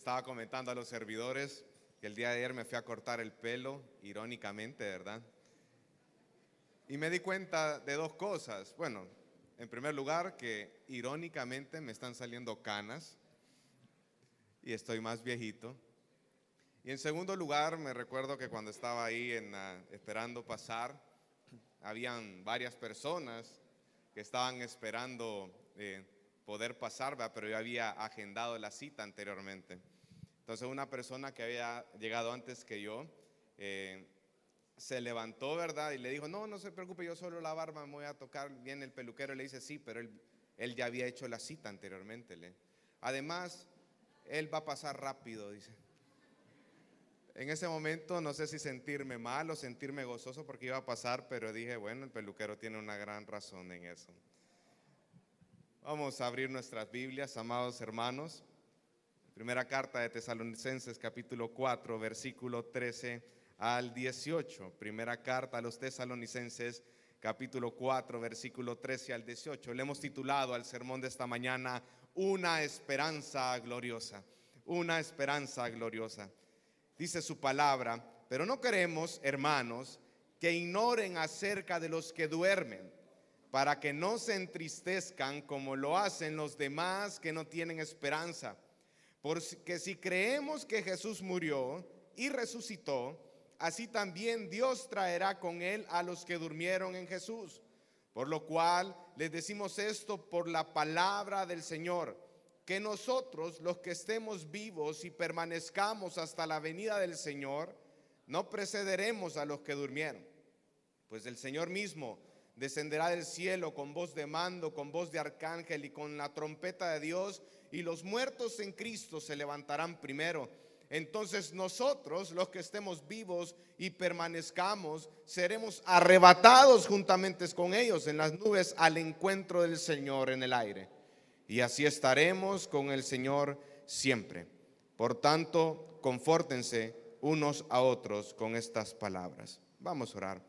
estaba comentando a los servidores que el día de ayer me fui a cortar el pelo, irónicamente, ¿verdad? Y me di cuenta de dos cosas. Bueno, en primer lugar, que irónicamente me están saliendo canas y estoy más viejito. Y en segundo lugar, me recuerdo que cuando estaba ahí esperando pasar, habían varias personas que estaban esperando poder pasar, ¿verdad? Pero yo había agendado la cita anteriormente. Entonces una persona que había llegado antes que yo se levantó, ¿verdad? Y le dijo, no se preocupe, yo solo la barba me voy a tocar. Bien el peluquero le dice, sí, pero él ya había hecho la cita anteriormente. Además, él va a pasar rápido, dice. En ese momento no sé si sentirme mal o sentirme gozoso porque iba a pasar, pero dije, bueno, el peluquero tiene una gran razón en eso. Vamos a abrir nuestras Biblias, amados hermanos. Primera carta de Tesalonicenses, capítulo 4, versículo 13 al 18. Primera carta a los Tesalonicenses, capítulo 4, versículo 13 al 18. Le hemos titulado al sermón de esta mañana, Una esperanza gloriosa. Una esperanza gloriosa. Dice su palabra, pero no queremos, hermanos, que ignoren acerca de los que duermen, para que no se entristezcan como lo hacen los demás que no tienen esperanza. Porque si creemos que Jesús murió y resucitó, así también Dios traerá con él a los que durmieron en Jesús. Por lo cual les decimos esto por la palabra del Señor, que nosotros, los que estemos vivos y permanezcamos hasta la venida del Señor, no precederemos a los que durmieron. Pues el Señor mismo descenderá del cielo con voz de mando, con voz de arcángel y con la trompeta de Dios, y los muertos en Cristo se levantarán primero. Entonces nosotros, los que estemos vivos y permanezcamos, seremos arrebatados juntamente con ellos en las nubes al encuentro del Señor en el aire. Y así estaremos con el Señor siempre. Por tanto, confórtense unos a otros con estas palabras. Vamos a orar.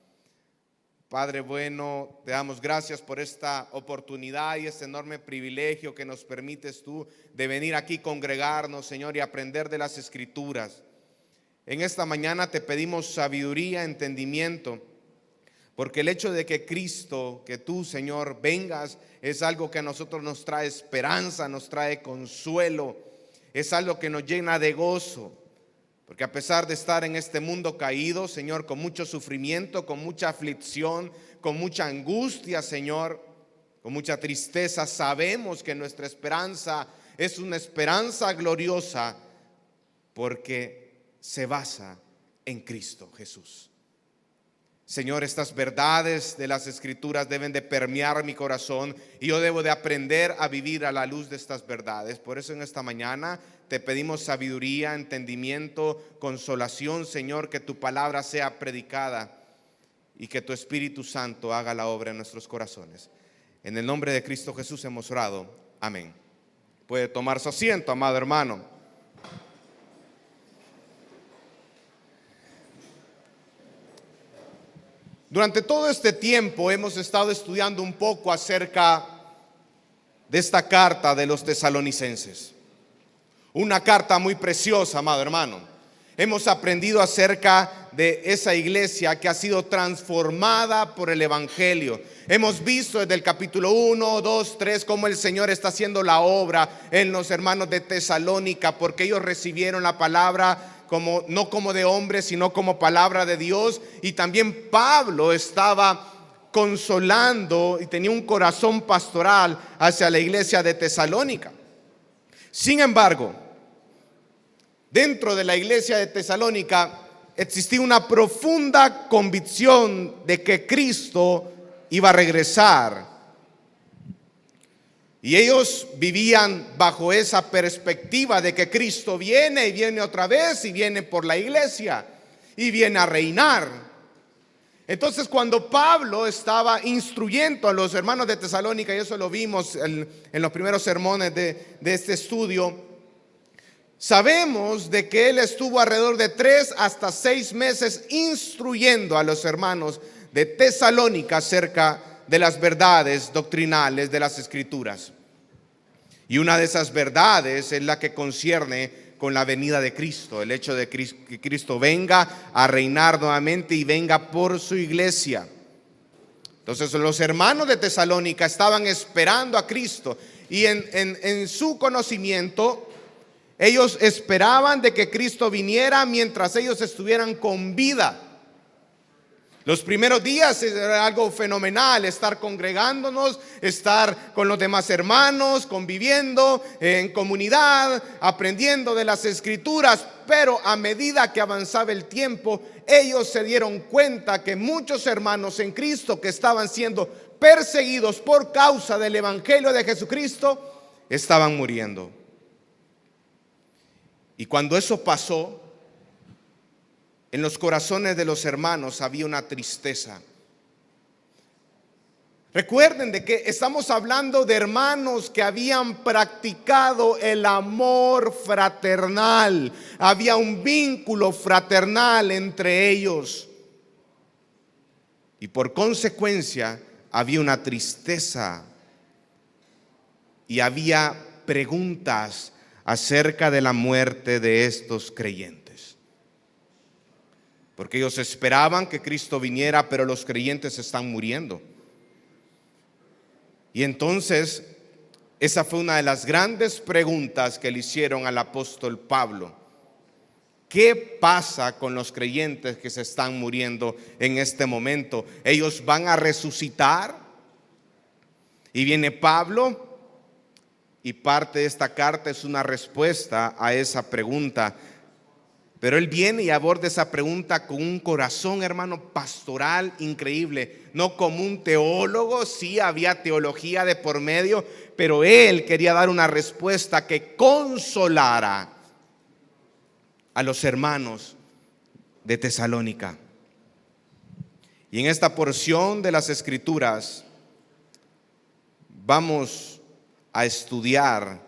Padre bueno, te damos gracias por esta oportunidad y este enorme privilegio que nos permites tú de venir aquí, congregarnos, Señor, y aprender de las Escrituras. En esta mañana te pedimos sabiduría, entendimiento, porque el hecho de que Cristo, que tú, Señor, vengas, es algo que a nosotros nos trae esperanza, nos trae consuelo, es algo que nos llena de gozo. Porque a pesar de estar en este mundo caído, Señor, con mucho sufrimiento, con mucha aflicción, con mucha angustia, Señor, con mucha tristeza, sabemos que nuestra esperanza es una esperanza gloriosa porque se basa en Cristo Jesús. Señor, estas verdades de las Escrituras deben de permear mi corazón y yo debo de aprender a vivir a la luz de estas verdades. Por eso en esta mañana te pedimos sabiduría, entendimiento, consolación, Señor, que tu palabra sea predicada y que tu Espíritu Santo haga la obra en nuestros corazones. En el nombre de Cristo Jesús hemos orado. Amén. Puede tomar su asiento, amado hermano. Durante todo este tiempo hemos estado estudiando un poco acerca de esta carta de los tesalonicenses. Una carta muy preciosa, amado hermano. Hemos aprendido acerca de esa iglesia que ha sido transformada por el Evangelio. Hemos visto desde el capítulo 1, 2, 3 cómo el Señor está haciendo la obra en los hermanos de Tesalónica, porque ellos recibieron la palabra no como de hombre, sino como palabra de Dios. Y también Pablo estaba consolando y tenía un corazón pastoral hacia la iglesia de Tesalónica. Sin embargo, dentro de la iglesia de Tesalónica existía una profunda convicción de que Cristo iba a regresar. Y ellos vivían bajo esa perspectiva de que Cristo viene y viene otra vez y viene por la iglesia y viene a reinar. Entonces, cuando Pablo estaba instruyendo a los hermanos de Tesalónica, y eso lo vimos en los primeros sermones de este estudio, sabemos de que él estuvo alrededor de 3 hasta 6 meses instruyendo a los hermanos de Tesalónica acerca de las verdades doctrinales de las Escrituras. Y una de esas verdades es la que concierne con la venida de Cristo, el hecho de que Cristo venga a reinar nuevamente y venga por su iglesia. Entonces los hermanos de Tesalónica estaban esperando a Cristo y en su conocimiento ellos esperaban de que Cristo viniera mientras ellos estuvieran con vida. Los primeros días era algo fenomenal, estar congregándonos, estar con los demás hermanos, conviviendo en comunidad, aprendiendo de las escrituras. Pero a medida que avanzaba el tiempo, ellos se dieron cuenta que muchos hermanos en Cristo que estaban siendo perseguidos por causa del evangelio de Jesucristo, estaban muriendo. Y cuando eso pasó, en los corazones de los hermanos había una tristeza. Recuerden de que estamos hablando de hermanos que habían practicado el amor fraternal. Había un vínculo fraternal entre ellos. Y por consecuencia había una tristeza y había preguntas acerca de la muerte de estos creyentes. Porque ellos esperaban que Cristo viniera, pero los creyentes están muriendo. Y entonces, esa fue una de las grandes preguntas que le hicieron al apóstol Pablo. ¿Qué pasa con los creyentes que se están muriendo en este momento? ¿Ellos van a resucitar? Y viene Pablo, y parte de esta carta es una respuesta a esa pregunta. Pero él viene y aborda esa pregunta con un corazón, hermano, pastoral increíble. No como un teólogo, sí había teología de por medio, pero él quería dar una respuesta que consolara a los hermanos de Tesalónica. Y en esta porción de las Escrituras vamos a estudiar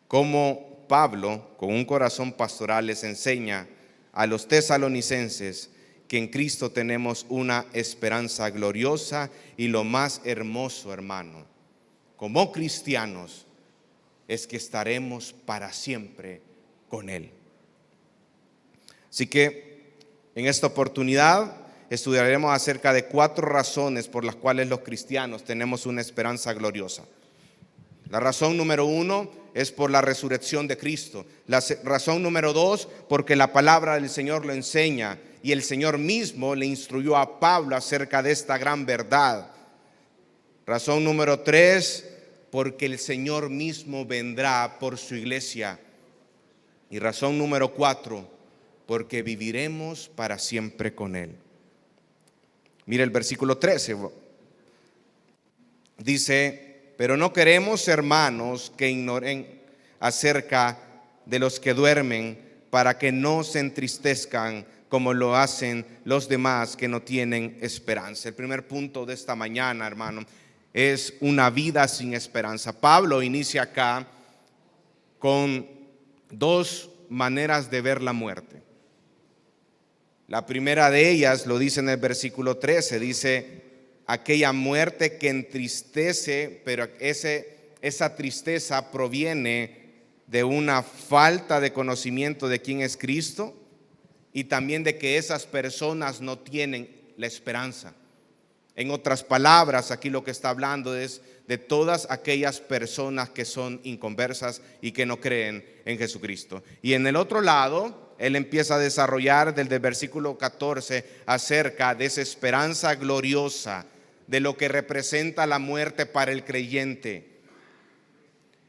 cómo Pablo, con un corazón pastoral, les enseña a los tesalonicenses que en Cristo tenemos una esperanza gloriosa. Y lo más hermoso, hermano, como cristianos, es que estaremos para siempre con Él. Así que en esta oportunidad estudiaremos acerca de 4 razones por las cuales los cristianos tenemos una esperanza gloriosa. La razón número 1 es por la resurrección de Cristo. La razón número 2, porque la palabra del Señor lo enseña y el Señor mismo le instruyó a Pablo acerca de esta gran verdad. Razón número 3, porque el Señor mismo vendrá por su iglesia. Y razón número 4, porque viviremos para siempre con Él. Mira el versículo 13. Dice: pero no queremos, hermanos, que ignoren acerca de los que duermen, para que no se entristezcan como lo hacen los demás que no tienen esperanza. El primer punto de esta mañana, hermano, es una vida sin esperanza. Pablo inicia acá con 2 maneras de ver la muerte. La primera de ellas lo dice en el versículo 13, dice: aquella muerte que entristece, pero esa tristeza proviene de una falta de conocimiento de quién es Cristo y también de que esas personas no tienen la esperanza. En otras palabras, aquí lo que está hablando es de todas aquellas personas que son inconversas y que no creen en Jesucristo. Y en el otro lado, él empieza a desarrollar desde el versículo 14 acerca de esa esperanza gloriosa, de lo que representa la muerte para el creyente.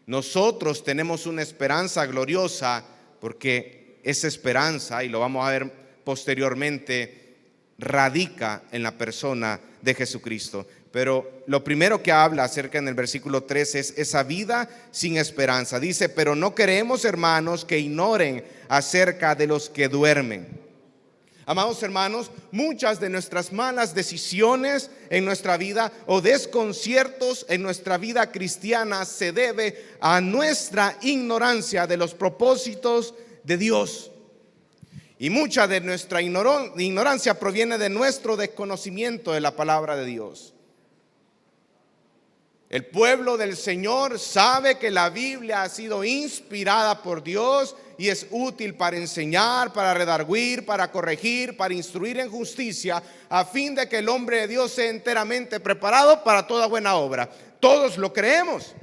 Nosotros tenemos una esperanza gloriosa porque esa esperanza, y lo vamos a ver posteriormente, radica en la persona de Jesucristo. Pero lo primero que habla acerca en el versículo 13 es esa vida sin esperanza. Dice: pero no queremos, hermanos, que ignoren acerca de los que duermen. Amados hermanos, muchas de nuestras malas decisiones en nuestra vida o desconciertos en nuestra vida cristiana se debe a nuestra ignorancia de los propósitos de Dios. Y mucha de nuestra ignorancia proviene de nuestro desconocimiento de la palabra de Dios. El pueblo del Señor sabe que la Biblia ha sido inspirada por Dios y es útil para enseñar, para redarguir, para corregir, para instruir en justicia, a fin de que el hombre de Dios sea enteramente preparado para toda buena obra. Todos lo creemos.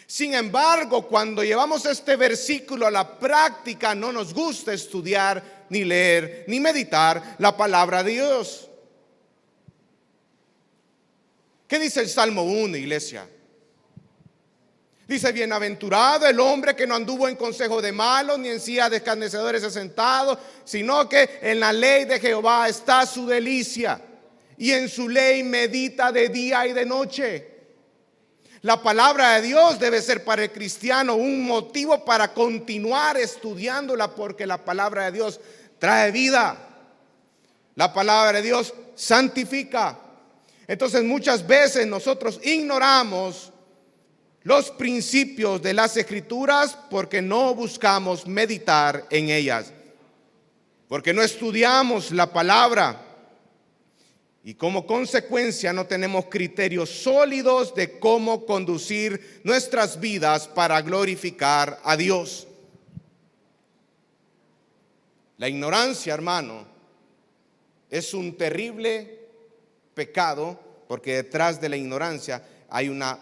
Sin embargo, cuando llevamos este versículo a la práctica, no nos gusta estudiar, ni leer, ni meditar la palabra de Dios. ¿Qué dice el Salmo 1, iglesia? Dice: bienaventurado el hombre que no anduvo en consejo de malos, ni en silla de escarnecedores se sentado, sino que en la ley de Jehová está su delicia, y en su ley medita de día y de noche. La palabra de Dios debe ser para el cristiano un motivo para continuar estudiándola, porque la palabra de Dios trae vida. La palabra de Dios santifica. Entonces muchas veces nosotros ignoramos los principios de las Escrituras porque no buscamos meditar en ellas, porque no estudiamos la palabra, y como consecuencia no tenemos criterios sólidos de cómo conducir nuestras vidas para glorificar a Dios. La ignorancia, hermano, es un terrible pecado, porque detrás de la ignorancia hay una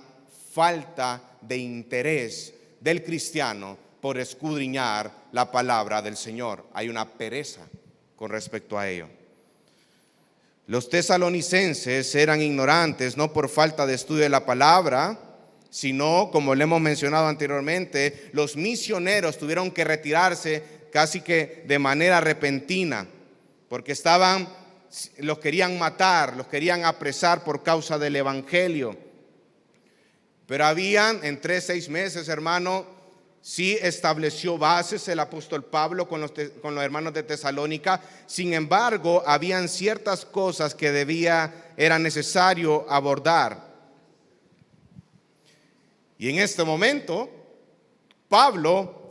falta de interés del cristiano por escudriñar la palabra del Señor. Hay una pereza con respecto a ello. Los tesalonicenses eran ignorantes no por falta de estudio de la palabra, sino, como le hemos mencionado anteriormente, los misioneros tuvieron que retirarse casi que de manera repentina, porque los querían matar, los querían apresar por causa del evangelio. Pero en 3-6 meses, hermano, sí estableció bases el apóstol Pablo con los hermanos de Tesalónica. Sin embargo, habían ciertas cosas que era necesario abordar. Y en este momento, Pablo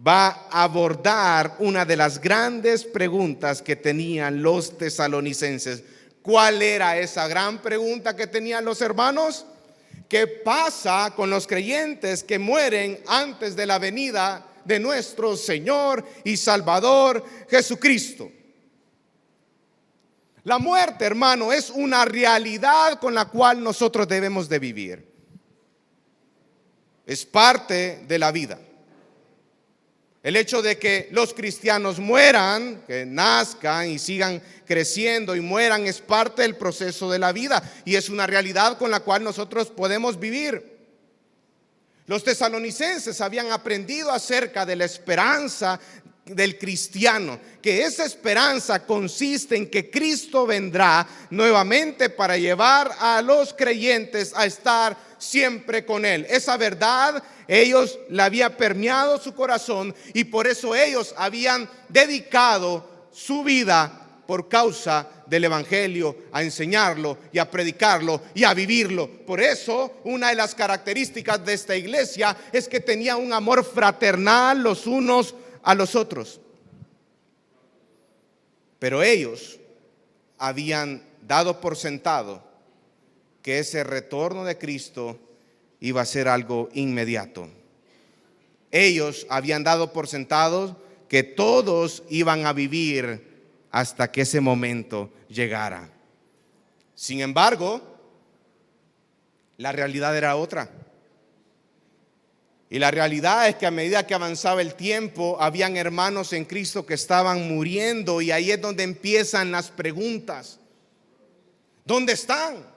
va a abordar una de las grandes preguntas que tenían los tesalonicenses. ¿Cuál era esa gran pregunta que tenían los hermanos? ¿Qué pasa con los creyentes que mueren antes de la venida de nuestro Señor y Salvador Jesucristo? La muerte, hermano, es una realidad con la cual nosotros debemos de vivir. Es parte de la vida. El hecho de que los cristianos mueran, que nazcan y sigan creciendo y mueran, es parte del proceso de la vida y es una realidad con la cual nosotros podemos vivir. Los tesalonicenses habían aprendido acerca de la esperanza del cristiano, que esa esperanza consiste en que Cristo vendrá nuevamente para llevar a los creyentes a estar siempre con Él. Esa verdad ellos la había permeado su corazón y por eso ellos habían dedicado su vida por causa del evangelio, a enseñarlo y a predicarlo y a vivirlo. Por eso una de las características de esta iglesia es que tenía un amor fraternal los unos a los otros. Pero ellos habían dado por sentado que ese retorno de Cristo iba a ser algo inmediato. Ellos habían dado por sentado que todos iban a vivir hasta que ese momento llegara. Sin embargo, la realidad era otra. Y la realidad es que a medida que avanzaba el tiempo, habían hermanos en Cristo que estaban muriendo, y ahí es donde empiezan las preguntas. ¿Dónde están?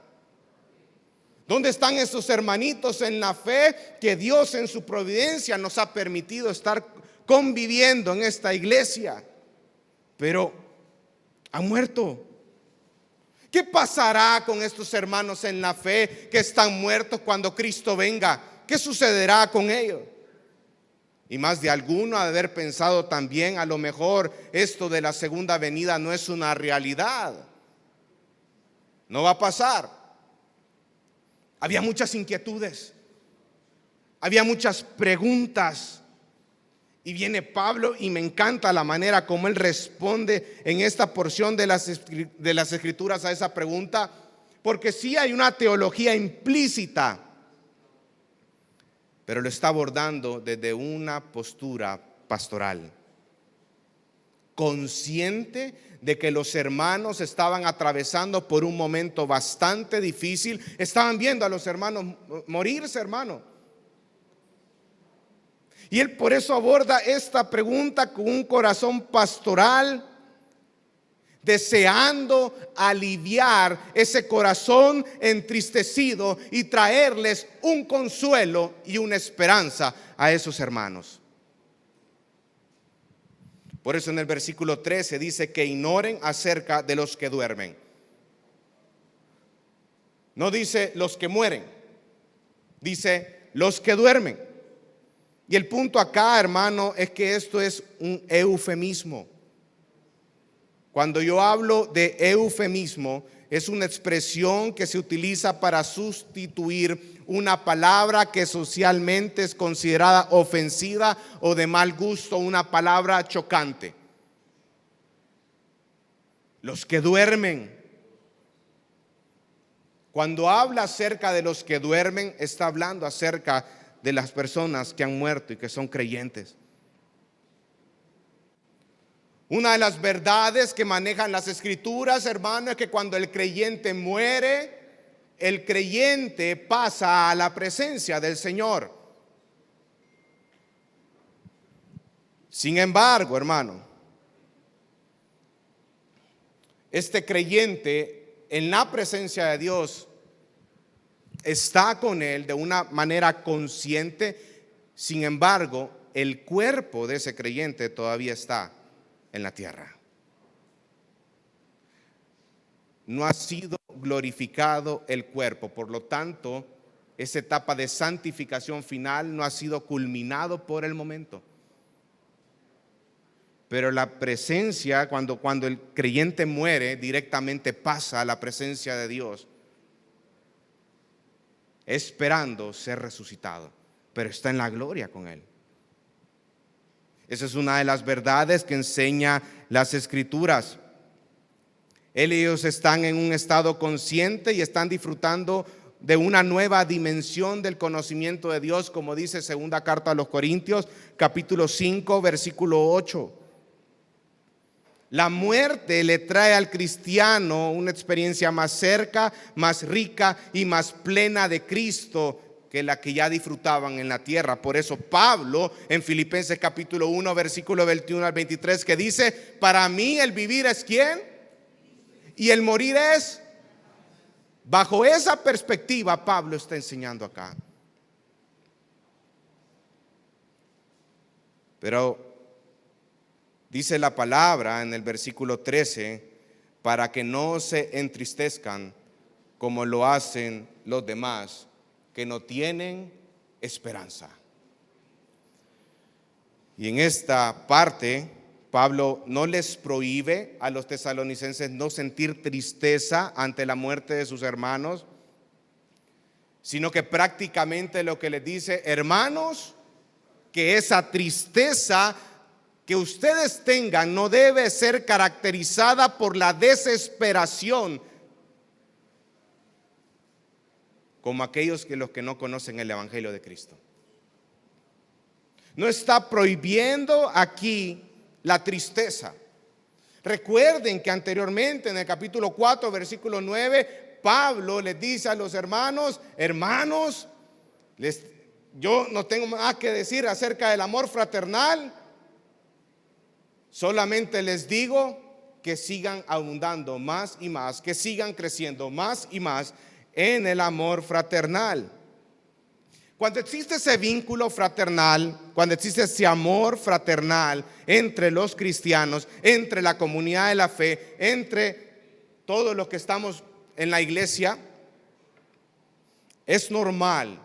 ¿Dónde están esos hermanitos en la fe que Dios en su providencia nos ha permitido estar conviviendo en esta iglesia? Pero han muerto. ¿Qué pasará con estos hermanos en la fe que están muertos cuando Cristo venga? ¿Qué sucederá con ellos? Y más de alguno ha de haber pensado también, a lo mejor esto de la segunda venida no es una realidad, no va a pasar. Había muchas inquietudes, había muchas preguntas. Y viene Pablo y me encanta la manera como él responde en esta porción de las Escrituras a esa pregunta, porque sí hay una teología implícita, pero lo está abordando desde una postura pastoral, consciente de que los hermanos estaban atravesando por un momento bastante difícil. Estaban viendo a los hermanos morirse, hermano. Y él por eso aborda esta pregunta con un corazón pastoral, deseando aliviar ese corazón entristecido y traerles un consuelo y una esperanza a esos hermanos. Por eso en el versículo 13 dice que ignoren acerca de los que duermen. No dice los que mueren, dice los que duermen. Y el punto acá, hermano, es que esto es un eufemismo. Cuando yo hablo de eufemismo, es una expresión que se utiliza para sustituir una palabra que socialmente es considerada ofensiva o de mal gusto, una palabra chocante. Los que duermen. Cuando habla acerca de los que duermen, está hablando acerca de las personas que han muerto y que son creyentes. Una de las verdades que manejan las escrituras, hermano, es que cuando el creyente muere, el creyente pasa a la presencia del Señor. Sin embargo, hermano, este creyente en la presencia de Dios está con Él de una manera consciente. Sin embargo, el cuerpo de ese creyente todavía está en la tierra. No ha sido glorificado el cuerpo, por lo tanto, esa etapa de santificación final no ha sido culminado por el momento. Pero la presencia, cuando el creyente muere, directamente pasa a la presencia de Dios, esperando ser resucitado, pero está en la gloria con Él. Esa es una de las verdades que enseña las escrituras. Ellos están en un estado consciente y están disfrutando de una nueva dimensión del conocimiento de Dios, como dice segunda carta a los Corintios, capítulo 5, versículo 8. La muerte le trae al cristiano una experiencia más cerca, más rica y más plena de Cristo que la que ya disfrutaban en la tierra. Por eso Pablo en Filipenses capítulo 1 versículo 21 al 23 que dice: para mí el vivir es ¿quién? Y el morir es. Bajo esa perspectiva Pablo está enseñando acá. Pero dice la palabra en el versículo 13: para que no se entristezcan como lo hacen los demás, que no tienen esperanza. Y en esta parte Pablo no les prohíbe a los tesalonicenses no sentir tristeza ante la muerte de sus hermanos, sino que prácticamente lo que les dice: hermanos, que esa tristeza que ustedes tengan no debe ser caracterizada por la desesperación, como aquellos que los que no conocen el evangelio de Cristo. No está prohibiendo aquí la tristeza. Recuerden que anteriormente en el capítulo 4 versículo 9 Pablo les dice a los hermanos: hermanos, yo no tengo más que decir acerca del amor fraternal, solamente les digo que sigan abundando más y más, que sigan creciendo más y más en el amor fraternal. Cuando existe ese vínculo fraternal, cuando existe ese amor fraternal entre los cristianos, entre la comunidad de la fe, entre todos los que estamos en la iglesia, es normal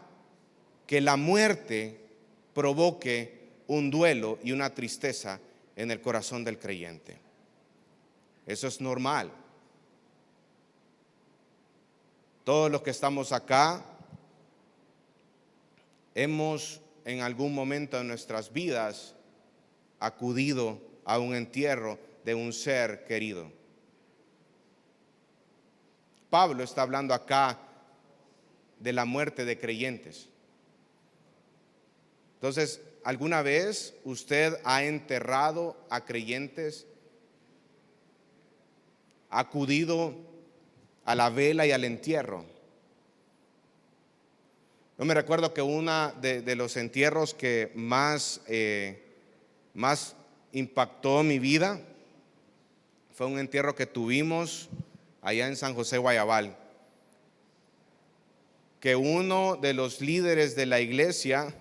que la muerte provoque un duelo y una tristeza en el corazón del creyente. Eso es normal. Todos los que estamos acá hemos en algún momento de nuestras vidas acudido a un entierro de un ser querido. Pablo está hablando acá de la muerte de creyentes. Entonces, ¿alguna vez usted ha enterrado a creyentes? ¿Ha acudido a la vela y al entierro? Yo me recuerdo que uno de los entierros que más impactó mi vida fue un entierro que tuvimos allá en San José, Guayabal, que uno de los líderes de la iglesia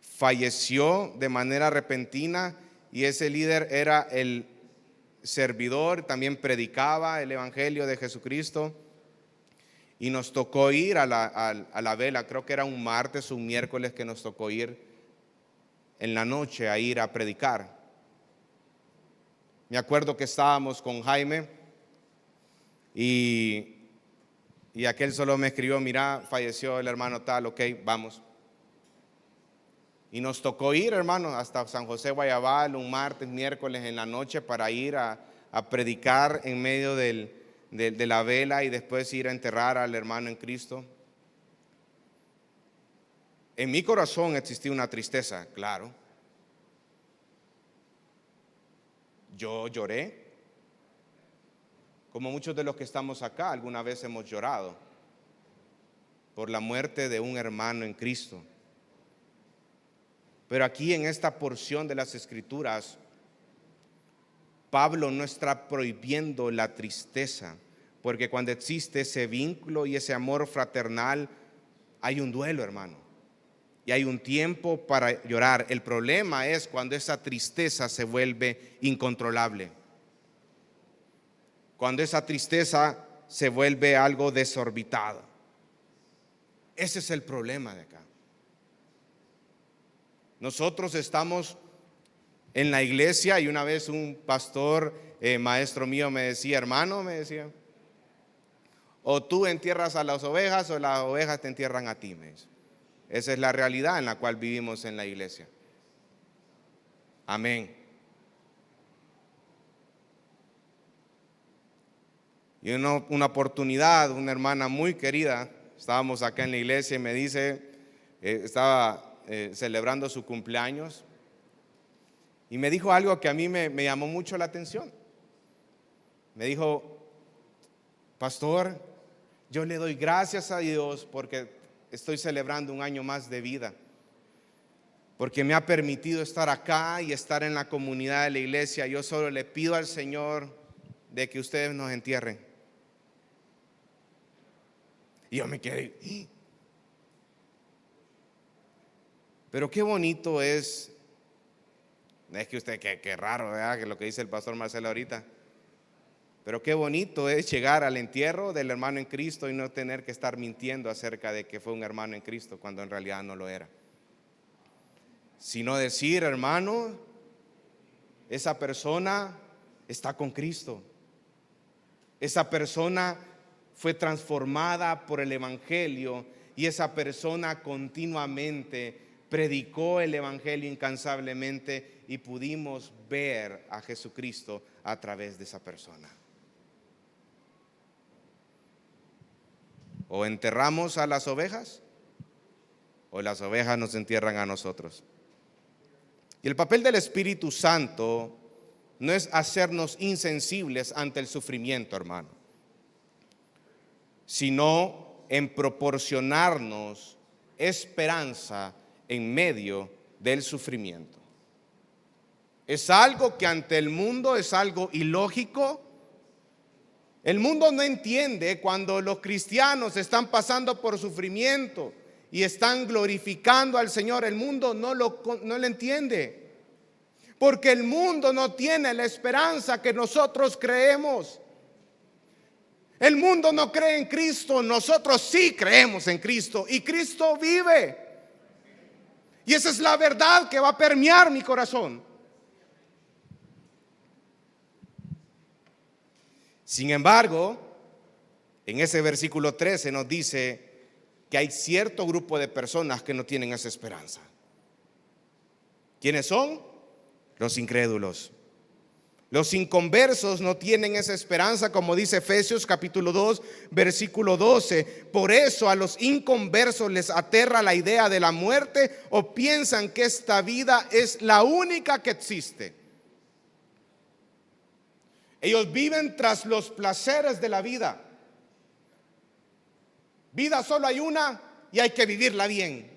falleció de manera repentina, y ese líder era el servidor, también predicaba el evangelio de Jesucristo, y nos tocó ir a la vela. Creo que era un martes o un miércoles que nos tocó ir en la noche a ir a predicar. Me acuerdo que estábamos con Jaime y aquel solo me escribió: mira, falleció el hermano tal, ok, vamos. Y nos tocó ir, hermano, hasta San José, Guayabal, un martes, miércoles en la noche, para ir a predicar en medio de la vela y después ir a enterrar al hermano en Cristo. En mi corazón existía una tristeza, claro. Yo lloré, como muchos de los que estamos acá alguna vez hemos llorado por la muerte de un hermano en Cristo. Pero aquí en esta porción de las Escrituras, Pablo no está prohibiendo la tristeza, porque cuando existe ese vínculo y ese amor fraternal, hay un duelo, hermano, y hay un tiempo para llorar. El problema es cuando esa tristeza se vuelve incontrolable, cuando esa tristeza se vuelve algo desorbitado. Ese es el problema de acá. Nosotros estamos en la iglesia, y una vez un pastor, maestro mío, me decía: hermano, me decía, o tú entierras a las ovejas o las ovejas te entierran a ti, me dice. Esa es la realidad en la cual vivimos en la iglesia. Amén. Y una oportunidad, una hermana muy querida, estábamos acá en la iglesia y me dice, estaba celebrando su cumpleaños, y me dijo algo que a mí me llamó mucho la atención. Me dijo: pastor, yo le doy gracias a Dios porque estoy celebrando un año más de vida, porque me ha permitido estar acá y estar en la comunidad de la iglesia. Yo solo le pido al Señor de que ustedes nos entierren. Y yo me quedé. Pero qué bonito es que usted, qué raro, ¿verdad?, que lo que dice el pastor Marcelo ahorita. Pero qué bonito es llegar al entierro del hermano en Cristo y no tener que estar mintiendo acerca de que fue un hermano en Cristo cuando en realidad no lo era. Sino decir: hermano, esa persona está con Cristo. Esa persona fue transformada por el evangelio, y esa persona continuamente predicó el evangelio incansablemente, y pudimos ver a Jesucristo a través de esa persona. O enterramos a las ovejas, o las ovejas nos entierran a nosotros. Y el papel del Espíritu Santo no es hacernos insensibles ante el sufrimiento, hermano, sino en proporcionarnos esperanza en medio del sufrimiento. Es algo que ante el mundo es algo ilógico. El mundo no entiende cuando los cristianos están pasando por sufrimiento y están glorificando al Señor. El mundo no lo entiende, porque el mundo no tiene la esperanza que nosotros creemos. El mundo no cree en Cristo, nosotros sí creemos en Cristo, y Cristo vive. Y esa es la verdad que va a permear mi corazón. Sin embargo, en ese versículo 13 nos dice que hay cierto grupo de personas que no tienen esa esperanza. ¿Quiénes son? Los incrédulos. Los inconversos no tienen esa esperanza, como dice Efesios capítulo 2, versículo 12. Por eso a los inconversos les aterra la idea de la muerte o piensan que esta vida es la única que existe. Ellos viven tras los placeres de la vida. Vida solo hay una y hay que vivirla bien.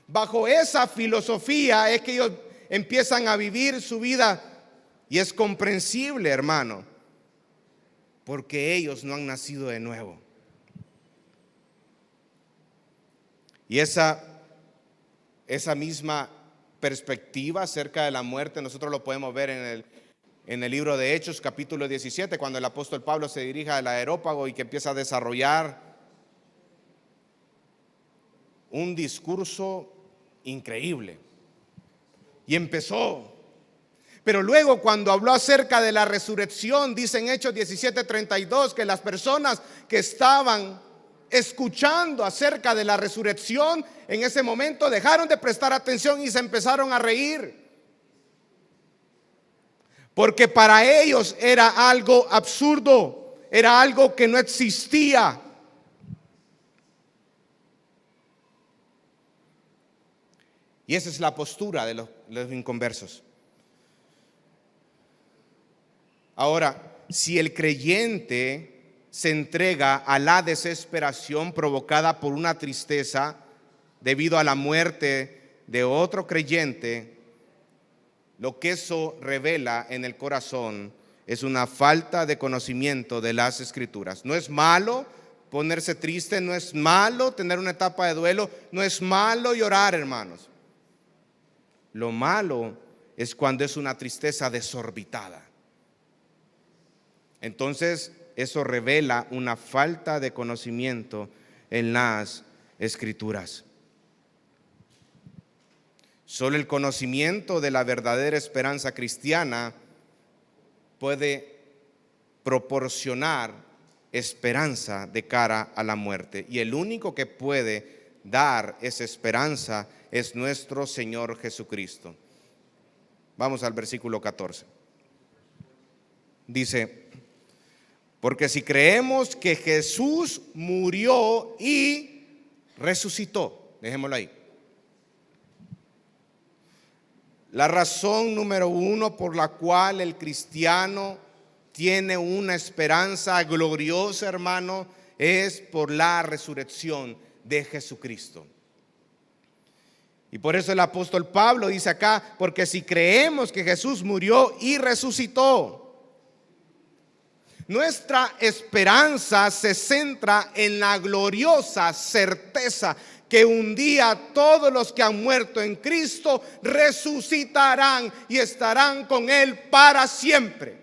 Bajo esa filosofía es que ellos empiezan a vivir su vida, y es comprensible, hermano, porque ellos no han nacido de nuevo. Y esa misma perspectiva acerca de la muerte nosotros lo podemos ver en el libro de Hechos capítulo 17, cuando el apóstol Pablo se dirige al Areópago y que empieza a desarrollar un discurso increíble. Y empezó. Pero luego cuando habló acerca de la resurrección, dice en Hechos 17:32 que las personas que estaban escuchando acerca de la resurrección en ese momento dejaron de prestar atención y se empezaron a reír. Porque para ellos era algo absurdo, era algo que no existía. Y esa es la postura de los inconversos. Ahora, si el creyente se entrega a la desesperación provocada por una tristeza debido a la muerte de otro creyente, lo que eso revela en el corazón es una falta de conocimiento de las Escrituras. No es malo ponerse triste, no es malo tener una etapa de duelo, no es malo llorar, hermanos. Lo malo es cuando es una tristeza desorbitada. Entonces, eso revela una falta de conocimiento en las Escrituras. Solo el conocimiento de la verdadera esperanza cristiana puede proporcionar esperanza de cara a la muerte. Y el único que puede dar esa esperanza es nuestro Señor Jesucristo. Vamos al versículo 14. Dice: porque si creemos que Jesús murió y resucitó, dejémoslo ahí. La razón número uno por la cual el cristiano tiene una esperanza gloriosa, hermano, es por la resurrección de Jesucristo. Y por eso el apóstol Pablo dice acá: porque si creemos que Jesús murió y resucitó. Nuestra esperanza se centra en la gloriosa certeza que un día todos los que han muerto en Cristo resucitarán y estarán con Él para siempre.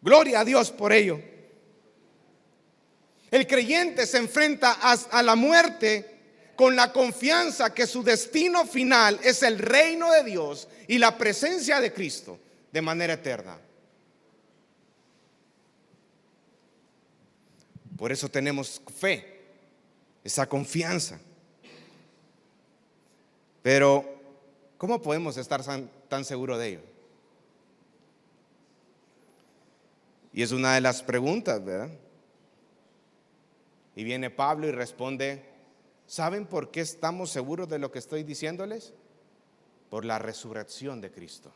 Gloria a Dios por ello. El creyente se enfrenta a la muerte con la confianza que su destino final es el reino de Dios y la presencia de Cristo de manera eterna. Por eso tenemos fe, esa confianza. Pero, ¿cómo podemos estar tan seguros de ello? Y es una de las preguntas, ¿verdad? Y viene Pablo y responde: ¿saben por qué estamos seguros de lo que estoy diciéndoles? Por la resurrección de Cristo.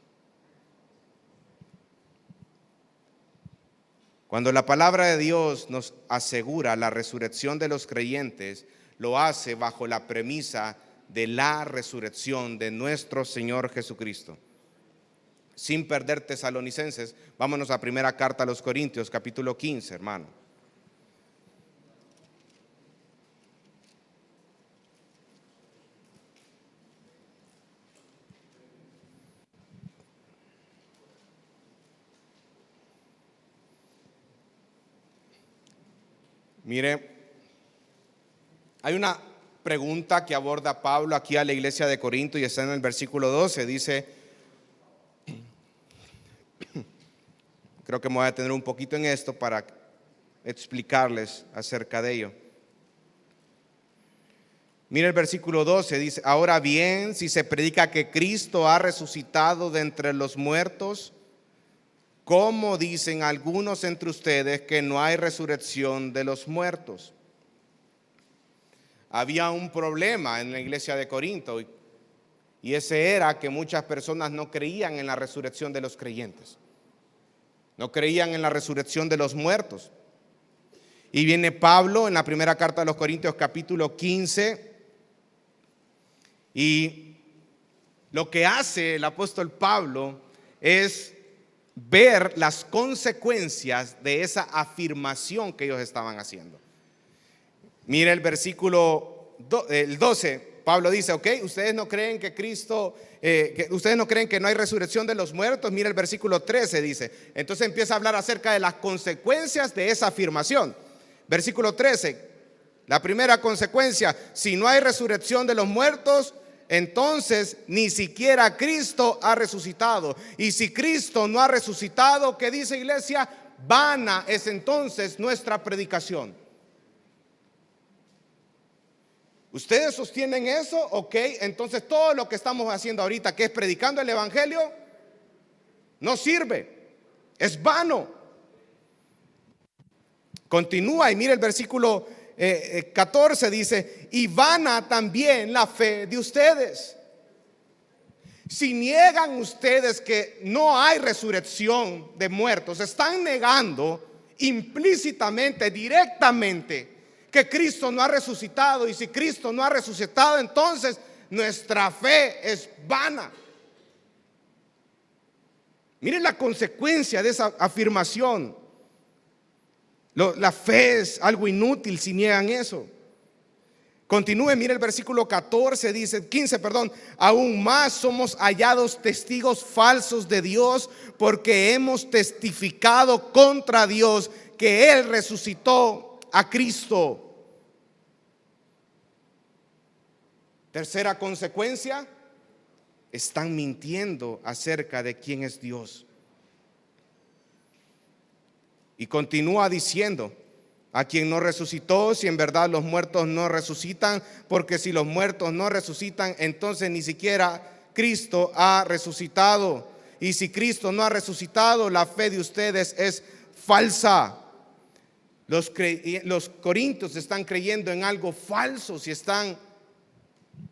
Cuando la palabra de Dios nos asegura la resurrección de los creyentes, lo hace bajo la premisa de la resurrección de nuestro Señor Jesucristo. Sin perder Tesalonicenses, vámonos a primera carta a los Corintios, capítulo 15, hermano. Mire, hay una pregunta que aborda Pablo aquí a la iglesia de Corinto y está en el versículo 12. Dice, creo que me voy a detener un poquito en esto para explicarles acerca de ello. Mira el versículo 12, dice: ahora bien, si se predica que Cristo ha resucitado de entre los muertos, ¿cómo dicen algunos entre ustedes que no hay resurrección de los muertos? Había un problema en la iglesia de Corinto, y ese era que muchas personas no creían en la resurrección de los creyentes, no creían en la resurrección de los muertos. Y viene Pablo en la primera carta de los Corintios, capítulo 15, y lo que hace el apóstol Pablo es ver las consecuencias de esa afirmación que ellos estaban haciendo. Mire el versículo el 12, Pablo dice: ok, ustedes no creen que Cristo, ustedes no creen que no hay resurrección de los muertos. Mire el versículo 13, dice. Entonces empieza a hablar acerca de las consecuencias de esa afirmación. Versículo 13, la primera consecuencia: si no hay resurrección de los muertos, entonces ni siquiera Cristo ha resucitado. Y si Cristo no ha resucitado, ¿qué dice, iglesia? Vana es entonces nuestra predicación. ¿Ustedes sostienen eso? Ok, entonces todo lo que estamos haciendo ahorita, que es predicando el evangelio, no sirve, es vano. Continúa y mira el versículo 14, dice: y vana también la fe de ustedes. Si niegan ustedes que no hay resurrección de muertos, están negando implícitamente, directamente, que Cristo no ha resucitado. Y si Cristo no ha resucitado, entonces nuestra fe es vana. Miren la consecuencia de esa afirmación. La fe es algo inútil si niegan eso. Continúe, mire el versículo 14, dice, 15, perdón. Aún más somos hallados testigos falsos de Dios, porque hemos testificado contra Dios que Él resucitó a Cristo. Tercera consecuencia: están mintiendo acerca de quién es Dios. Y continúa diciendo: a quien no resucitó, si en verdad los muertos no resucitan, porque si los muertos no resucitan, entonces ni siquiera Cristo ha resucitado. Y si Cristo no ha resucitado, la fe de ustedes es falsa. Los corintios están creyendo en algo falso si están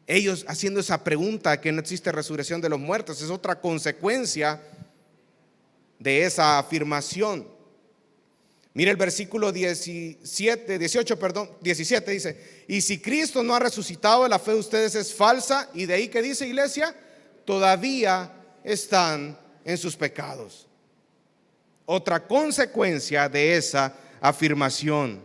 ellos haciendo esa pregunta que no existe resurrección de los muertos. Es otra consecuencia de esa afirmación. Mira el versículo 17 dice: y si Cristo no ha resucitado, la fe de ustedes es falsa. Y de ahí que dice, iglesia, todavía están en sus pecados. Otra consecuencia de esa afirmación.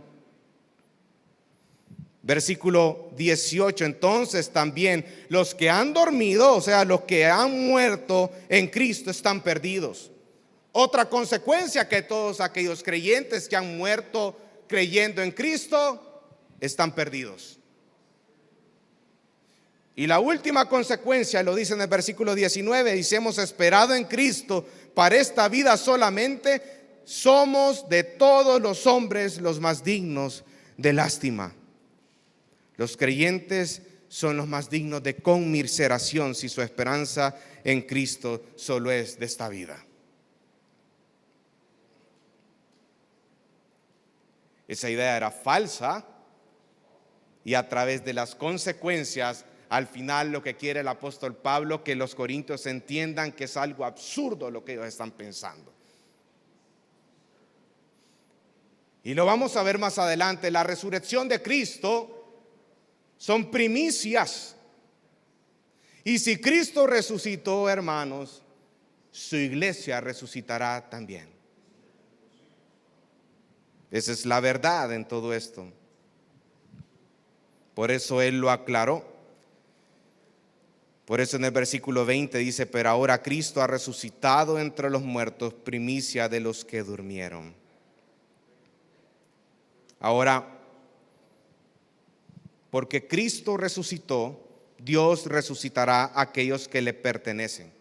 Versículo 18, entonces también los que han dormido, o sea, los que han muerto en Cristo, están perdidos. Otra consecuencia: que todos aquellos creyentes que han muerto creyendo en Cristo están perdidos. Y la última consecuencia lo dice en el versículo 19, dice: hemos esperado en Cristo para esta vida solamente, somos de todos los hombres los más dignos de lástima. Los creyentes son los más dignos de conmiseración si su esperanza en Cristo solo es de esta vida. Esa idea era falsa, y a través de las consecuencias, al final lo que quiere el apóstol Pablo, que los corintios entiendan que es algo absurdo lo que ellos están pensando. Y lo vamos a ver más adelante. La resurrección de Cristo son primicias. Y si Cristo resucitó, hermanos, su iglesia resucitará también. Esa es la verdad en todo esto. Por eso Él lo aclaró. Por eso en el versículo 20 dice: pero ahora Cristo ha resucitado entre los muertos, primicia de los que durmieron. Ahora, porque Cristo resucitó, Dios resucitará a aquellos que le pertenecen.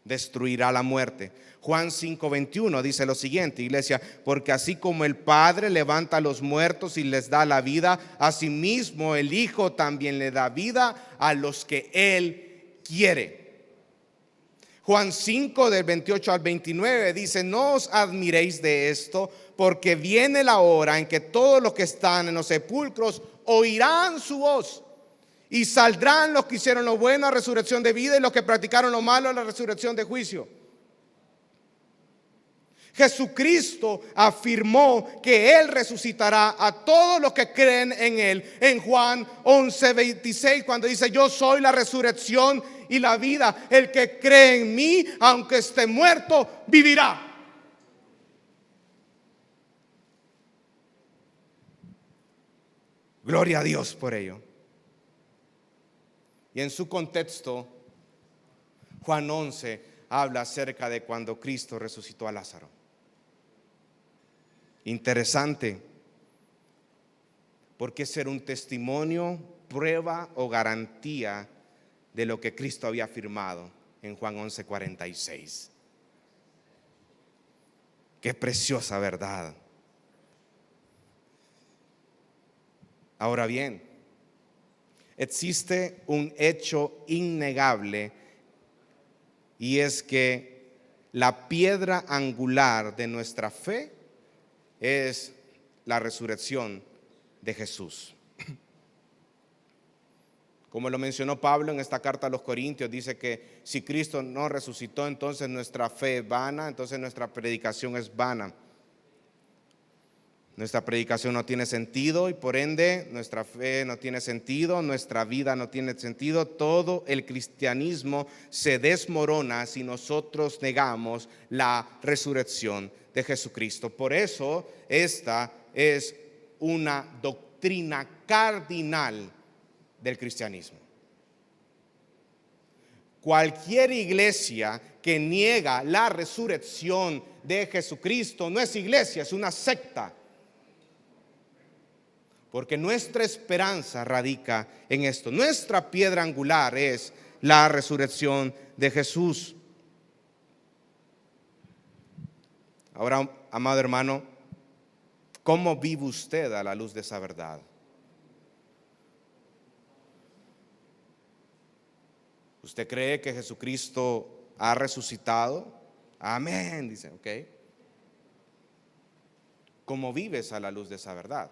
destruirá la muerte. Juan 5:21 dice lo siguiente, iglesia: porque así como el Padre levanta a los muertos y les da la vida, asimismo el Hijo también le da vida a los que Él quiere. Juan 5 del 28 al 29 dice: no os admiréis de esto, porque viene la hora en que todos los que están en los sepulcros oirán su voz, y saldrán los que hicieron lo bueno a resurrección de vida, y los que practicaron lo malo a la resurrección de juicio. Jesucristo afirmó que Él resucitará a todos los que creen en Él en Juan 11:26, cuando dice: yo soy la resurrección y la vida, el que cree en mí, aunque esté muerto, vivirá. Gloria a Dios por ello. Y en su contexto, Juan 11 habla acerca de cuando Cristo resucitó a Lázaro. Interesante, porque ser un testimonio, prueba o garantía de lo que Cristo había afirmado en Juan 11:46. Qué preciosa verdad. Ahora bien, existe un hecho innegable, y es que la piedra angular de nuestra fe es la resurrección de Jesús. Como lo mencionó Pablo en esta carta a los Corintios, dice que si Cristo no resucitó, entonces nuestra fe es vana, entonces nuestra predicación es vana. Nuestra predicación no tiene sentido y por ende nuestra fe no tiene sentido, nuestra vida no tiene sentido. Todo el cristianismo se desmorona si nosotros negamos la resurrección de Jesucristo. Por eso esta es una doctrina cardinal del cristianismo. Cualquier iglesia que niega la resurrección de Jesucristo no es iglesia, es una secta. Porque nuestra esperanza radica en esto. Nuestra piedra angular es la resurrección de Jesús. Ahora, amado hermano, ¿cómo vive usted a la luz de esa verdad? ¿Usted cree que Jesucristo ha resucitado? Amén, dice, ok. ¿Cómo vives a la luz de esa verdad?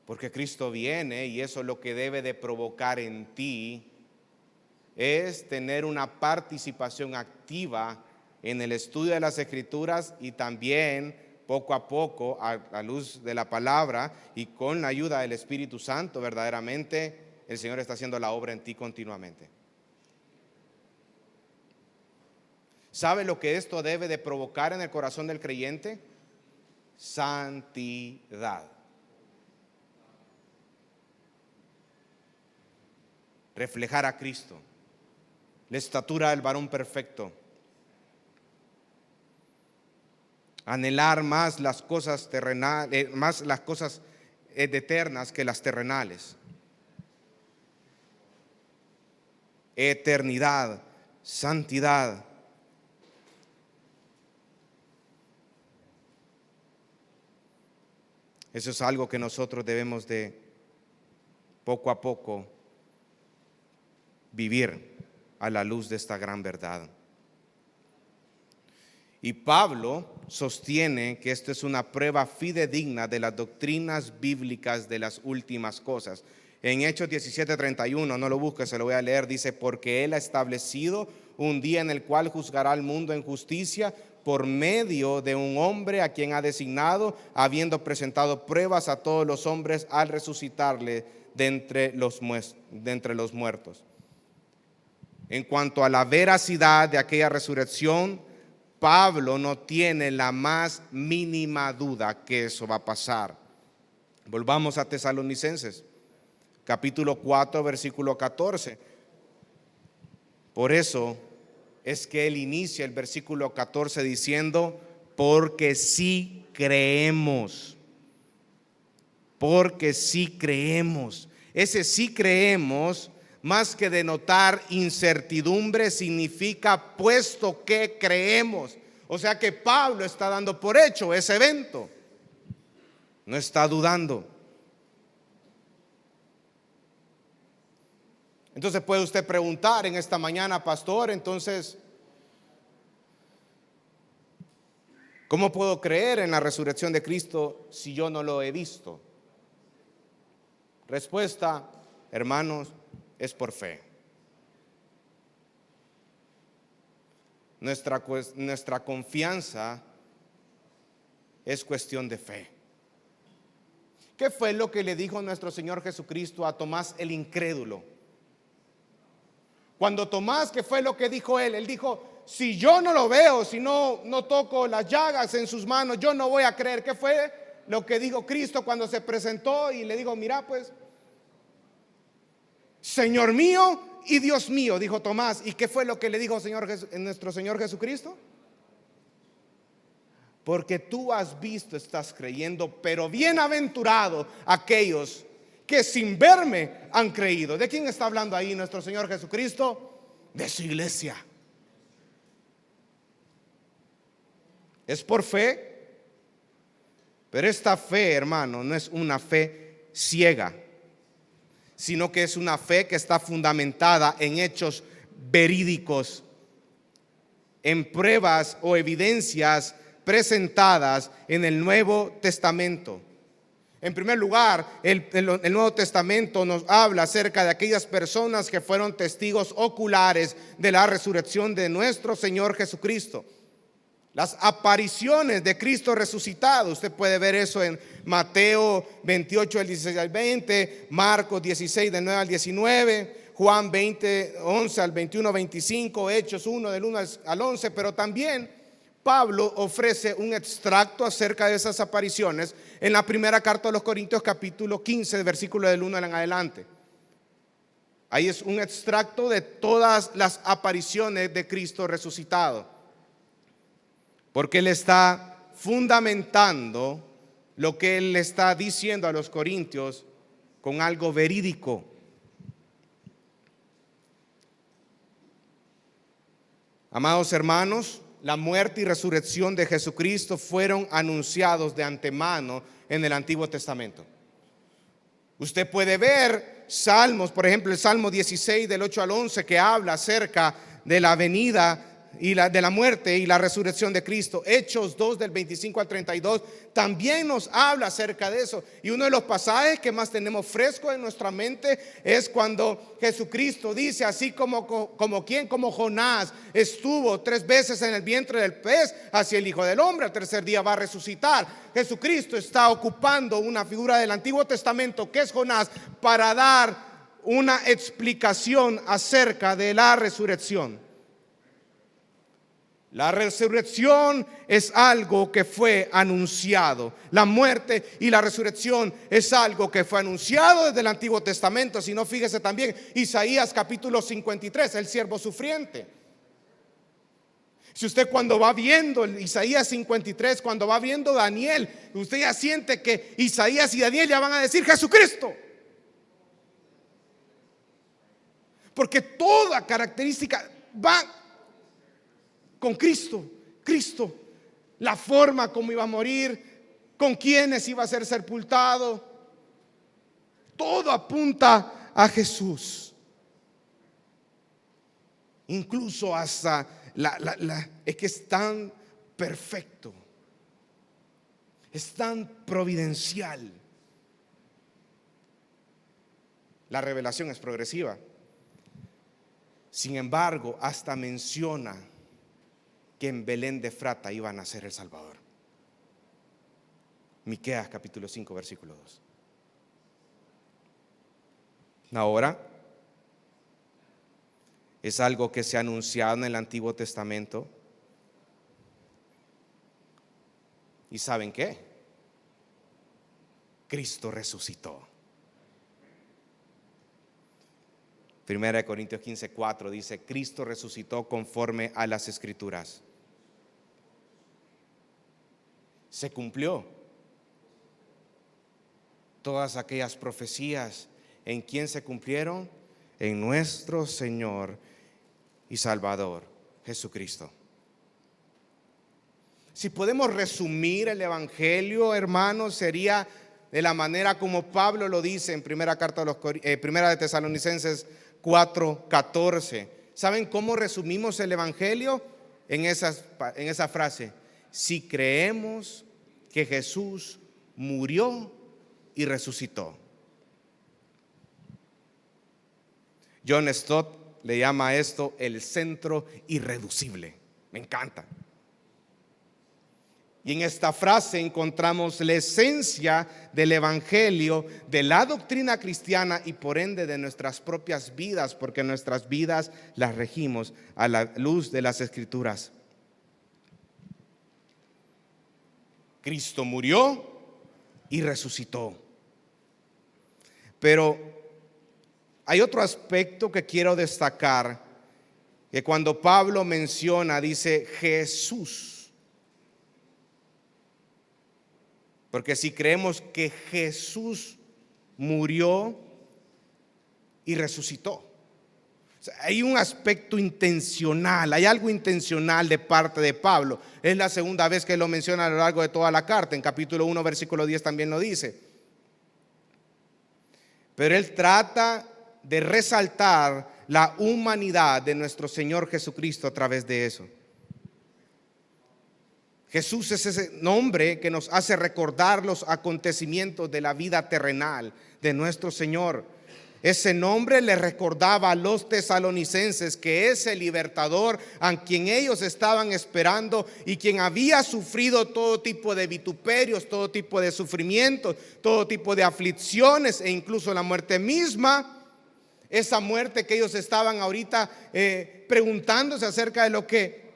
Porque Cristo viene y eso lo que debe de provocar en ti es tener una participación activa en el estudio de las Escrituras y también poco a poco a la luz de la palabra y con la ayuda del Espíritu Santo. Verdaderamente el Señor está haciendo la obra en ti continuamente. ¿Sabe lo que esto debe de provocar en el corazón del creyente? Santidad. Reflejar a Cristo, la estatura del varón perfecto, anhelar más las cosas terrenales, más las cosas eternas que las terrenales. Eternidad, santidad. Eso es algo que nosotros debemos de poco a poco vivir a la luz de esta gran verdad. Y Pablo sostiene que esto es una prueba fidedigna de las doctrinas bíblicas de las últimas cosas. En Hechos 17:31, no lo busques, se lo voy a leer, dice: porque Él ha establecido un día en el cual juzgará al mundo en justicia por medio de un hombre a quien ha designado, habiendo presentado pruebas a todos los hombres al resucitarle de entre los muertos. En cuanto a la veracidad de aquella resurrección, Pablo no tiene la más mínima duda que eso va a pasar. Volvamos a Tesalonicenses, capítulo 4, versículo 14. Por eso es que él inicia el versículo 14 diciendo: porque sí creemos. Porque sí creemos. Ese sí creemos más que denotar incertidumbre, significa puesto que creemos. O sea que Pablo está dando por hecho ese evento, no está dudando. Entonces puede usted preguntar en esta mañana, pastor, entonces, ¿cómo puedo creer en la resurrección de Cristo si yo no lo he visto? Respuesta, hermanos, es por fe. Nuestra confianza es cuestión de fe. ¿Qué fue lo que le dijo nuestro Señor Jesucristo a Tomás el incrédulo? Cuando Tomás, ¿qué fue lo que dijo él? Él dijo, si yo no lo veo, si no toco las llagas en sus manos, yo no voy a creer. ¿Qué fue lo que dijo Cristo cuando se presentó y le dijo, mira pues, Señor mío y Dios mío, dijo Tomás? ¿Y qué fue lo que le dijo nuestro Señor Jesucristo? Porque tú has visto, estás creyendo, pero bienaventurados aquellos que sin verme han creído. ¿De quién está hablando ahí nuestro Señor Jesucristo? De su iglesia. Es por fe, pero esta fe, hermano, no es una fe ciega, sino que es una fe que está fundamentada en hechos verídicos, en pruebas o evidencias presentadas en el Nuevo Testamento. En primer lugar, el Nuevo Testamento nos habla acerca de aquellas personas que fueron testigos oculares de la resurrección de nuestro Señor Jesucristo. Las apariciones de Cristo resucitado, usted puede ver eso en Mateo 28, del 16 al 20, Marcos 16, del 9 al 19, Juan 20, 11 al 21, 25, Hechos 1, del 1 al 11, pero también Pablo ofrece un extracto acerca de esas apariciones en la primera carta a los Corintios, capítulo 15, versículo del 1 en adelante. Ahí es un extracto de todas las apariciones de Cristo resucitado, porque él está fundamentando lo que él le está diciendo a los corintios con algo verídico. Amados hermanos, la muerte y resurrección de Jesucristo fueron anunciados de antemano en el Antiguo Testamento. Usted puede ver salmos, por ejemplo el Salmo 16 del 8 al 11, que habla acerca de la venida y de la muerte y la resurrección de Cristo. Hechos 2 del 25 al 32 también nos habla acerca de eso. Y uno de los pasajes que más tenemos fresco en nuestra mente es cuando Jesucristo dice, así como Jonás estuvo 3 veces en el vientre del pez, así el Hijo del Hombre al tercer día va a resucitar. Jesucristo está ocupando una figura del Antiguo Testamento, que es Jonás, para dar una explicación acerca de la resurrección. La resurrección es algo que fue anunciado. La muerte y la resurrección es algo que fue anunciado desde el Antiguo Testamento. Si no, fíjese también Isaías capítulo 53, el siervo sufriente. Si usted cuando va viendo Isaías 53, cuando va viendo Daniel, usted ya siente que Isaías y Daniel ya van a decir Jesucristo. Porque toda característica va con Cristo, la forma como iba a morir, con quienes iba a ser sepultado, todo apunta a Jesús. Incluso hasta es que es tan perfecto, es tan providencial. La revelación es progresiva. Sin embargo, hasta menciona que en Belén de Efrata iba a nacer el Salvador. Miqueas capítulo 5 versículo 2. Ahora es algo que se ha anunciado en el Antiguo Testamento. ¿Y saben qué? Cristo resucitó. Primera de Corintios 15:4 dice, Cristo resucitó conforme a las Escrituras. Se cumplió todas aquellas profecías. ¿En quién se cumplieron? en nuestro Señor y Salvador Jesucristo. Si podemos resumir el Evangelio, hermanos, sería de la manera como Pablo lo dice en primera de Tesalonicenses 4:14. ¿Saben cómo resumimos el Evangelio? En esa frase: si creemos que Jesús murió y resucitó. John Stott le llama a esto el centro irreducible. Me encanta. Y en esta frase encontramos la esencia del Evangelio, de la doctrina cristiana y por ende de nuestras propias vidas, porque nuestras vidas las regimos a la luz de las Escrituras. Cristo murió y resucitó. Pero hay otro aspecto que quiero destacar, que cuando Pablo menciona, dice Jesús. Porque si creemos que Jesús murió y resucitó, o sea, hay un aspecto intencional, hay algo intencional de parte de Pablo. Es la segunda vez que lo menciona a lo largo de toda la carta. En capítulo 1, versículo 10 también lo dice. Pero él trata de resaltar la humanidad de nuestro Señor Jesucristo a través de eso. Jesús es ese nombre que nos hace recordar los acontecimientos de la vida terrenal de nuestro Señor. Ese nombre le recordaba a los tesalonicenses que ese libertador a quien ellos estaban esperando y quien había sufrido todo tipo de vituperios, todo tipo de sufrimientos, todo tipo de aflicciones e incluso la muerte misma. Esa muerte que ellos estaban ahorita preguntándose acerca de lo que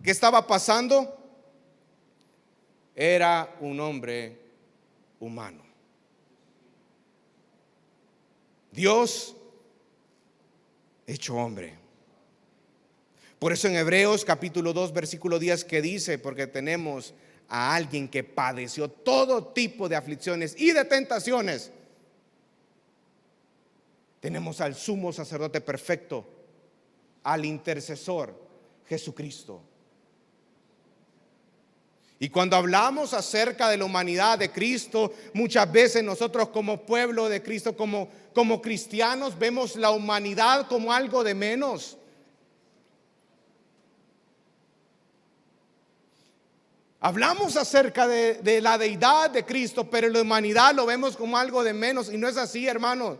estaba pasando, era un hombre humano. Dios hecho hombre. Por eso en Hebreos capítulo 2 versículo 10 que dice, porque tenemos a alguien que padeció todo tipo de aflicciones y de tentaciones. Tenemos al sumo sacerdote perfecto, al intercesor Jesucristo. Y cuando hablamos acerca de la humanidad de Cristo, muchas veces nosotros como pueblo de Cristo, como cristianos, vemos la humanidad como algo de menos. Hablamos acerca de la deidad de Cristo, pero la humanidad lo vemos como algo de menos, y no es así, hermanos.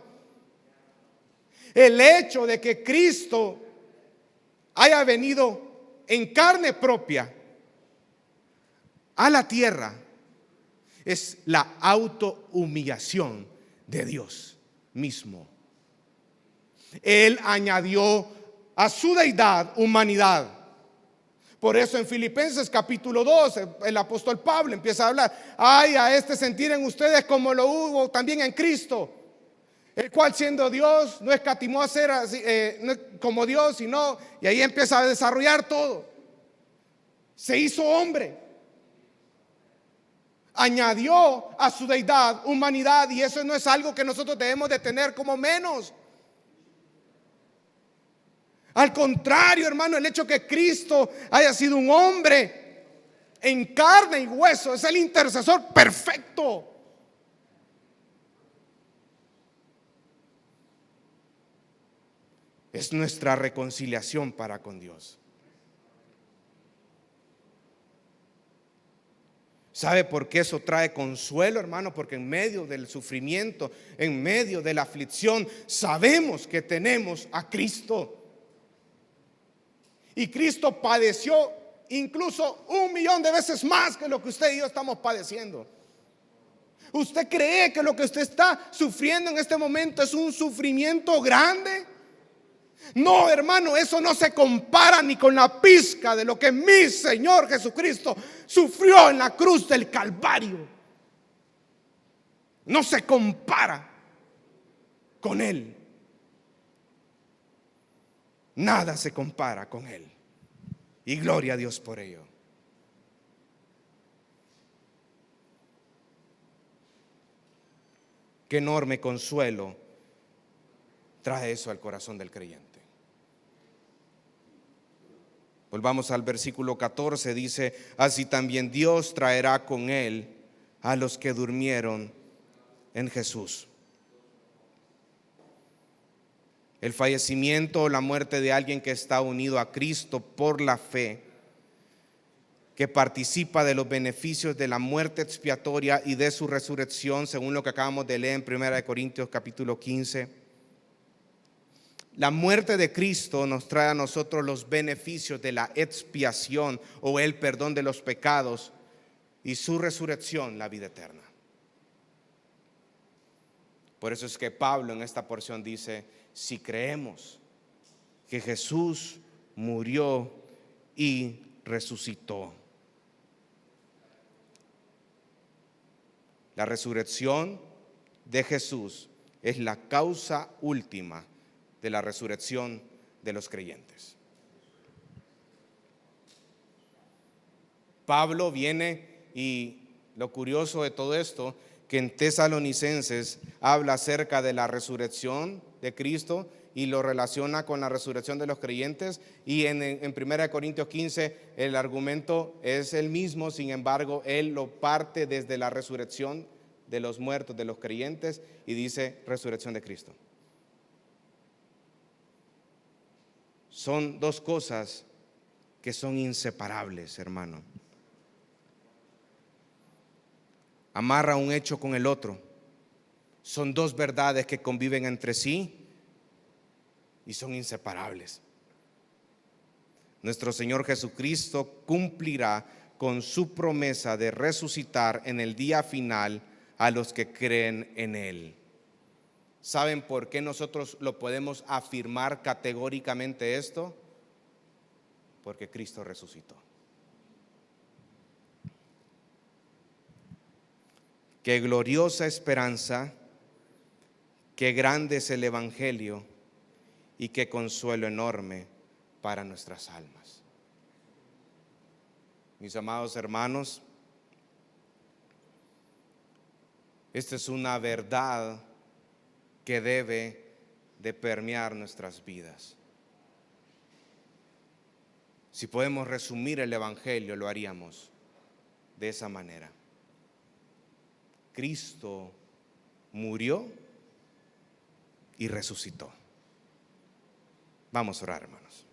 El hecho de que Cristo haya venido en carne propia a la tierra es la autohumillación de Dios mismo. Él añadió a su deidad humanidad. Por eso en Filipenses capítulo 2 el apóstol Pablo empieza a hablar: ay, a este sentir en ustedes como lo hubo también en Cristo, el cual siendo Dios no escatimó a ser así, no como Dios, sino, y ahí empieza a desarrollar todo. Se hizo hombre, añadió a su deidad humanidad, y eso no es algo que nosotros debemos de tener como menos. Al contrario, hermano, el hecho que Cristo haya sido un hombre en carne y hueso es el intercesor perfecto. Es nuestra reconciliación para con Dios. ¿Sabe por qué eso trae consuelo, hermano? Porque en medio del sufrimiento, en medio de la aflicción, sabemos que tenemos a Cristo. Y Cristo padeció incluso 1,000,000 de veces más que lo que usted y yo estamos padeciendo. ¿Usted cree que lo que usted está sufriendo en este momento es un sufrimiento grande? No, hermano, eso no se compara ni con la pizca de lo que mi Señor Jesucristo sufrió en la cruz del Calvario. No se compara con Él. Nada se compara con Él. Y gloria a Dios por ello. Qué enorme consuelo trae eso al corazón del creyente. Volvamos al versículo 14, dice: así también Dios traerá con él a los que durmieron en Jesús. El fallecimiento o la muerte de alguien que está unido a Cristo por la fe, que participa de los beneficios de la muerte expiatoria y de su resurrección, según lo que acabamos de leer en 1 Corintios capítulo 15. La muerte de Cristo nos trae a nosotros los beneficios de la expiación o el perdón de los pecados, y su resurrección, la vida eterna. Por eso es que Pablo en esta porción dice: si creemos que Jesús murió y resucitó. La resurrección de Jesús es la causa última de la resurrección de los creyentes. Pablo viene, y lo curioso de todo esto, que en Tesalonicenses habla acerca de la resurrección de Cristo y lo relaciona con la resurrección de los creyentes, y en 1 Corintios 15 el argumento es el mismo. Sin embargo, él lo parte desde la resurrección de los muertos, de los creyentes, y dice resurrección de Cristo. Son dos cosas que son inseparables, hermano. Amarra un hecho con el otro. Son dos verdades que conviven entre sí y son inseparables. Nuestro Señor Jesucristo cumplirá con su promesa de resucitar en el día final a los que creen en Él. ¿Saben por qué nosotros lo podemos afirmar categóricamente esto? Porque Cristo resucitó. Qué gloriosa esperanza, qué grande es el Evangelio y qué consuelo enorme para nuestras almas. Mis amados hermanos, esta es una verdad que debe de permear nuestras vidas. Si podemos resumir el Evangelio, lo haríamos de esa manera. Cristo murió y resucitó. Vamos a orar, hermanos.